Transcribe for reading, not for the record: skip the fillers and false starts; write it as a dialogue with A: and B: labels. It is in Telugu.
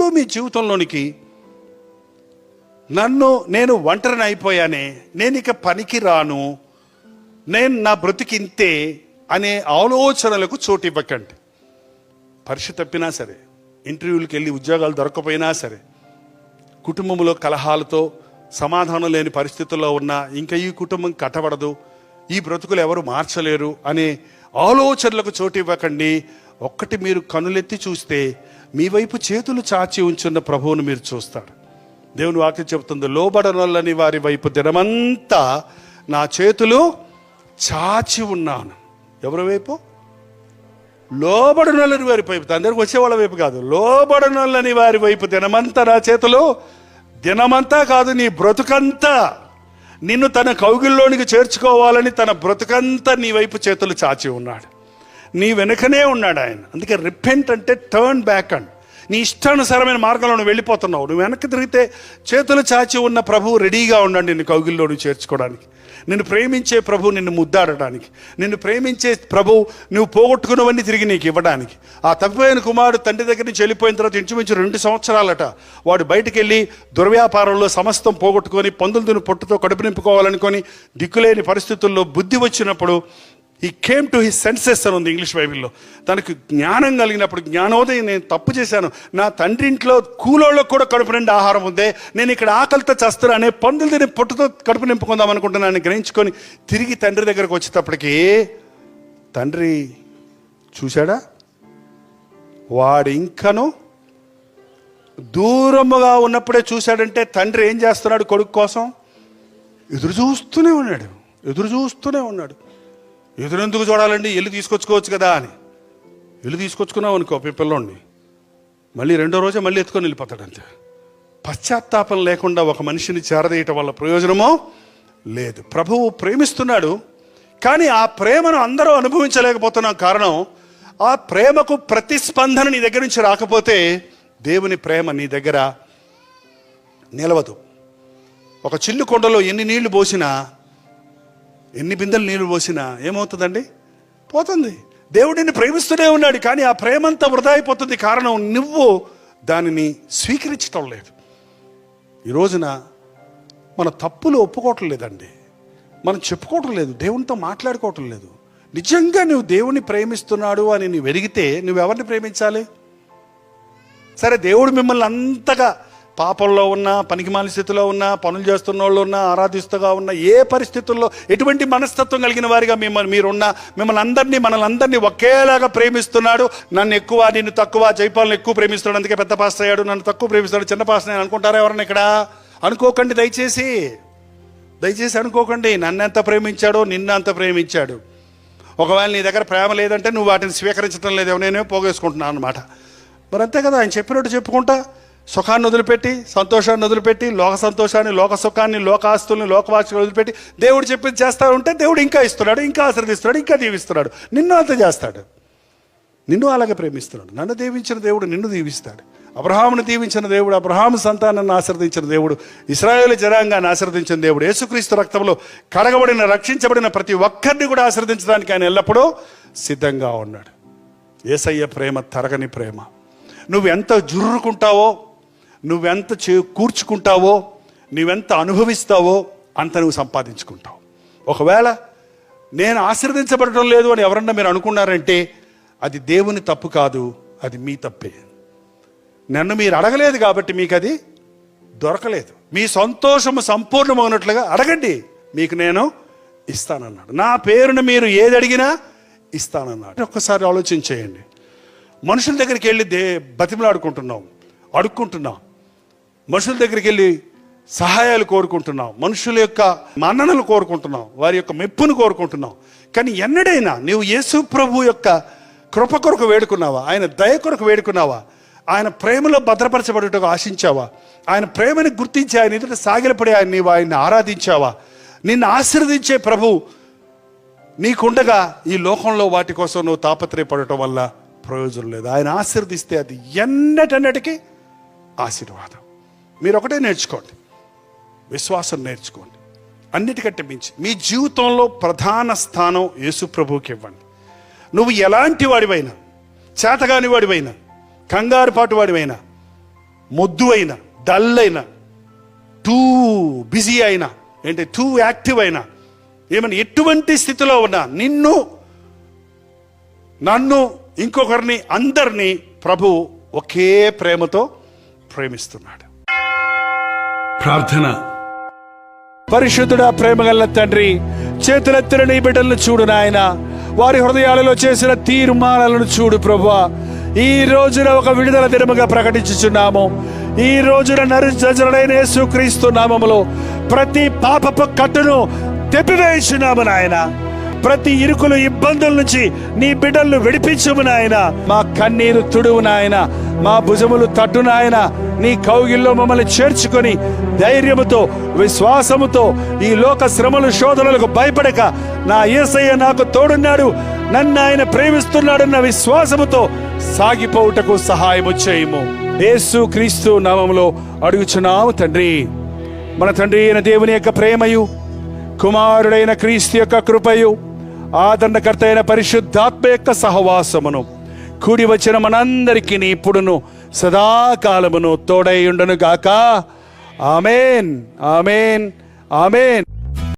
A: ఎప్పుడూ మీ జీవితంలోనికి నేను ఒంటరిని అయిపోయానే, నేను ఇక పనికి రాను, నా బ్రతికింతే అనే ఆలోచనలకు చోటు ఇవ్వకండి. పరీక్ష తప్పినా సరే, ఇంటర్వ్యూలకు వెళ్ళి ఉద్యోగాలు దొరకపోయినా సరే, కుటుంబంలో కలహాలతో సమాధానం లేని పరిస్థితుల్లో ఉన్నా, ఇంకా ఈ కుటుంబం కట్టబడదు, ఈ బ్రతుకులు ఎవరు మార్చలేరు అనే ఆలోచనలకు చోటు ఇవ్వకండి. ఒక్కటి మీరు కనులెత్తి చూస్తే మీ వైపు చేతులు చాచి ఉంచున్న ప్రభువును మీరు చూస్తారు. దేవుని వాక్యం చెబుతుంది, లోబడనొల్లని వారి వైపు దినమంతా నా చేతులు చాచి ఉన్నాను. ఎవరి వైపు? లోబడనొల్లని వారి వైపు, అందరికి వచ్చేవాళ్ళ వైపు కాదు, లోబడనొల్లని వారి వైపు దినమంతా నా చేతులు, దినమంతా కాదు, నీ బ్రతుకంతా నిన్ను తన కౌగిల్లోనికి చేర్చుకోవాలని తన బ్రతుకంతా నీ వైపు చేతులు చాచి ఉన్నాడు. నీ వెనుకనే ఉన్నాడు ఆయన. అందుకే రిపెంట్ అంటే టర్న్ బ్యాక్ అండ్ నీ ఇష్టానుసారమైన మార్గంలో నువ్వు వెళ్ళిపోతున్నావు. నువ్వు వెనక్కి తిరిగితే చేతులు చాచి ఉన్న ప్రభువు రెడీగా ఉన్నాడు నిన్ను కౌగిల్లో నువ్వు చేర్చుకోవడానికి. నిన్ను ప్రేమించే ప్రభు నిన్ను ముద్దాడటానికి, నిన్ను ప్రేమించే ప్రభు నువ్వు పోగొట్టుకున్నవన్నీ తిరిగి నీకు ఇవ్వడానికి. ఆ తప్పిపోయిన కుమారుడు తండ్రి దగ్గర నుంచి వెళ్ళిపోయిన తర్వాత ఇంచుమించు 2 సంవత్సరాలట వాడు బయటికి వెళ్ళి దుర్వ్యాపారంలో సమస్తం పోగొట్టుకొని పందులు తిని పొట్టుతో కడుపు నింపుకోవాలనుకొని దిక్కులేని పరిస్థితుల్లో బుద్ధి వచ్చినప్పుడు he came to his senses అని ఉంది ఇంగ్లీష్ బైబిల్లో. తనకు జ్ఞానం కలిగినప్పుడు, జ్ఞానోదయం, నేను తప్పు చేశాను, నా తండ్రి ఇంట్లో కూలోళ్ళకు కూడా కడుపు నిండా ఆహారం ఉందే, నేను ఇక్కడ ఆకలితో చేస్తాను అనే పందులు తిని పొట్టుతో కడుపు నింపుకుందాం అనుకుంటున్నాను గ్రహించుకొని తిరిగి తండ్రి దగ్గరకు వచ్చేటప్పటికి తండ్రి చూశాడా, వాడు ఇంకను దూరముగా ఉన్నప్పుడే చూశాడంటే తండ్రి ఏం చేస్తున్నాడు? కొడుకు కోసం ఎదురు చూస్తూనే ఉన్నాడు. ఎదురెందుకు చూడాలండి, ఇల్లు తీసుకొచ్చుకోవచ్చు కదా అని. ఇల్లు తీసుకొచ్చుకున్నావు అనుకో పిల్లల్ని, మళ్ళీ 2వ రోజే మళ్ళీ ఎత్తుకొని వెళ్ళిపోతాడు అంతే. పశ్చాత్తాపం లేకుండా ఒక మనిషిని చేరదీయటం వల్ల ప్రయోజనమో లేదు. ప్రభువు ప్రేమిస్తున్నాడు, కానీ ఆ ప్రేమను అందరూ అనుభవించలేకపోతున్నాం. కారణం, ఆ ప్రేమకు ప్రతిస్పందన నీ దగ్గర నుంచి రాకపోతే దేవుని ప్రేమ నీ దగ్గర నిలవదు. ఒక చిల్లు కొండలో ఎన్ని నీళ్లు పోసినా, ఎన్ని బిందెలు నీళ్లు పోసినా ఏమవుతుందండి? పోతుంది. దేవుడిని ప్రేమిస్తూనే ఉన్నాడు, కానీ ఆ ప్రేమంతా వృధా అయిపోతుంది. కారణం, నువ్వు దానిని స్వీకరించటం లేదు. ఈ రోజున మన తప్పులు ఒప్పుకోవటం లేదండి, మనం చెప్పుకోవటం లేదు, దేవునితో మాట్లాడుకోవటం లేదు. నిజంగా నువ్వు దేవుని ప్రేమిస్తున్నాడు అని నువ్వు ఎరిగితే నువ్వెవరిని ప్రేమించాలి? సరే, దేవుడు మిమ్మల్ని అంతగా పాపంలో ఉన్నా, పనికిమాలిన స్థితిలో ఉన్నా, పనులు చేస్తున్న వాళ్ళు ఉన్నా, ఆరాధిస్తుగా ఉన్న, ఏ పరిస్థితుల్లో ఎటువంటి మనస్తత్వం కలిగిన వారిగా మీరున్నా, మనల్ని అందరినీ ఒకేలాగా ప్రేమిస్తున్నాడు. నన్ను ఎక్కువ, నిన్ను తక్కువ, జైపాలను ఎక్కువ ప్రేమిస్తున్నాడు, అందుకే పెద్ద పాస్టర్ అయ్యాడు, నన్ను తక్కువ ప్రేమిస్తాడు, చిన్న పాస్టర్ అని అనుకుంటారా ఎవరన్నా ఇక్కడ? అనుకోకండి, దయచేసి అనుకోకండి. నన్ను ఎంత ప్రేమించాడో నిన్ను అంత ప్రేమించాడు. ఒకవేళ నీ దగ్గర ప్రేమ లేదంటే నువ్వు వాటిని స్వీకరించడం లేదేమో, నేనే పోగేసుకుంటున్నాను అనమాట. మరి అంతే కదా, ఆయన చెప్పినట్టు చెప్పుకుంటా సుఖాన్ని వదిలిపెట్టి, సంతోషాన్ని వదిలిపెట్టి, లోక సంతోషాన్ని, లోక సుఖాన్ని, లోక ఆస్తుల్ని, లోకవాచులు వదిలిపెట్టి దేవుడు చెప్పింది చేస్తూ ఉంటే దేవుడు ఇంకా ఇస్తున్నాడు, ఇంకా ఆశీర్వదిస్తున్నాడు, ఇంకా దీవిస్తున్నాడు. నిన్ను అంత చేస్తాడు, నిన్ను అలాగే ప్రేమిస్తున్నాడు. నన్ను దీవించిన దేవుడు నిన్ను దీవిస్తాడు. అబ్రహామును దీవించిన దేవుడు, అబ్రహాము సంతానాన్ని ఆశీర్వదించిన దేవుడు, ఇశ్రాయేలు జనాంగాన్ని ఆశీర్వదించిన దేవుడు, యేసుక్రీస్తు రక్తంలో కడగబడిన, రక్షించబడిన ప్రతి ఒక్కరిని కూడా ఆశీర్వదించడానికి ఆయన ఎల్లప్పుడూ సిద్ధంగా ఉన్నాడు. యేసయ్య ప్రేమ తరగని ప్రేమ. నువ్వెంత జుర్రుకుంటావో, నువ్వెంత కూర్చుకుంటావో, నువ్వెంత అనుభవిస్తావో అంత నువ్వు సంపాదించుకుంటావు. ఒకవేళ నేను ఆశీర్వదించబడటం లేదు అని ఎవరన్నా మీరు అనుకున్నారంటే అది దేవుని తప్పు కాదు, అది మీ తప్పే. నన్ను మీరు అడగలేదు కాబట్టి మీకు అది దొరకలేదు. మీ సంతోషము సంపూర్ణమైనట్లుగా అడగండి, మీకు నేను ఇస్తానన్నాడు. నా పేరును మీరు ఏది అడిగినా ఇస్తానన్నాడు. ఒక్కసారి ఆలోచన చేయండి. మనుషుల దగ్గరికి వెళ్ళి బతిమలాడుకుంటున్నాం, అడుక్కుంటున్నాం, మనుషుల దగ్గరికి వెళ్ళి సహాయాలు కోరుకుంటున్నాం, మనుషుల యొక్క మన్ననలు కోరుకుంటున్నాం, వారి యొక్క మెప్పును కోరుకుంటున్నాం. కానీ ఎన్నడైనా నీవు యేసు ప్రభు యొక్క కృప కొరకు వేడుకున్నావా? ఆయన దయ కొరకు వేడుకున్నావా? ఆయన ప్రేమలో భద్రపరచబడటకు ఆశించావా? ఆయన ప్రేమని గుర్తించి ఆయన ఎదుట సాగిలపడి నీవు ఆయన్ని ఆరాధించావా? నిన్ను ఆశీర్వదించే ప్రభు నీకుండగా ఈ లోకంలో వాటి కోసం నువ్వు తాపత్రయపడటం వల్ల ప్రయోజనం లేదు. ఆయన ఆశీర్వదిస్తే అది ఎన్నటన్నిటికీ ఆశీర్వాదం. మీరు ఒకటే నేర్చుకోండి, విశ్వాసం నేర్చుకోండి. అన్నిటికంటే మించి మీ జీవితంలో ప్రధాన స్థానం యేసు ప్రభువుకి ఇవ్వండి. నువ్వు ఎలాంటి వాడివైనా, చేతగాని వాడివైనా, కంగారుపాటు వాడివైనా, మొద్దు అయినా, డల్ అయినా, టూ బిజీ అయినా, ఏంటి టూ యాక్టివ్ అయినా, ఏమన్నా ఎటువంటి స్థితిలో ఉన్నా నన్ను ఇంకొకరిని అందరినీ ప్రభు ఒకే ప్రేమతో ప్రేమిస్తున్నాడు. ప్రార్థన. పరిశుద్ధుడా, ప్రేమగల తండ్రి, చేతులెత్తిన నీ బిడ్డలను చూడు నాయన. వారి హృదయాలలో చేసిన తీర్మానాలను చూడు ప్రభువా. ఈ రోజున ఒక విడుదల దినముగా ప్రకటించుచున్నాము. ఈ రోజున నజరుడైన యేసుక్రీస్తు నామములో ప్రతి పాపపు కట్టును తెప్పివేయుచున్నాము నాయన. ప్రతి ఇరుకులు, ఇబ్బందుల నుంచి నీ బిడ్డలను విడిపించుము నాయన. మా కన్నీరు తుడువు నాయన, మా భుజములు తట్టు నాయన. నీ కౌగిల్లో మమ్మల్ని చేర్చుకొని ధైర్యముతో, విశ్వాసముతో ఈ లోక శ్రమలు, శోధనలకు భయపడక, నా యేసయ్య నాకు తోడున్నాడు, నన్ను ఆయన ప్రేమిస్తున్నాడన్న విశ్వాసముతో సాగిపోవుటకు సహాయము చేయము. యేసు క్రీస్తు నామములో అడుగుచున్నాము తండ్రి. మన తండ్రి అయిన దేవుని యొక్క ప్రేమయు, కుమారుడైన క్రీస్తు యొక్క కృపయు, ఆదరణకర్త అయిన పరిశుద్ధాత్మ యొక్క సహవాసమును కూడి వచ్చిన మనందరికీ ఇప్పుడును సదాకాలమును తోడై ఉండును గాక. ఆమేన్, ఆమేన్, ఆమేన్.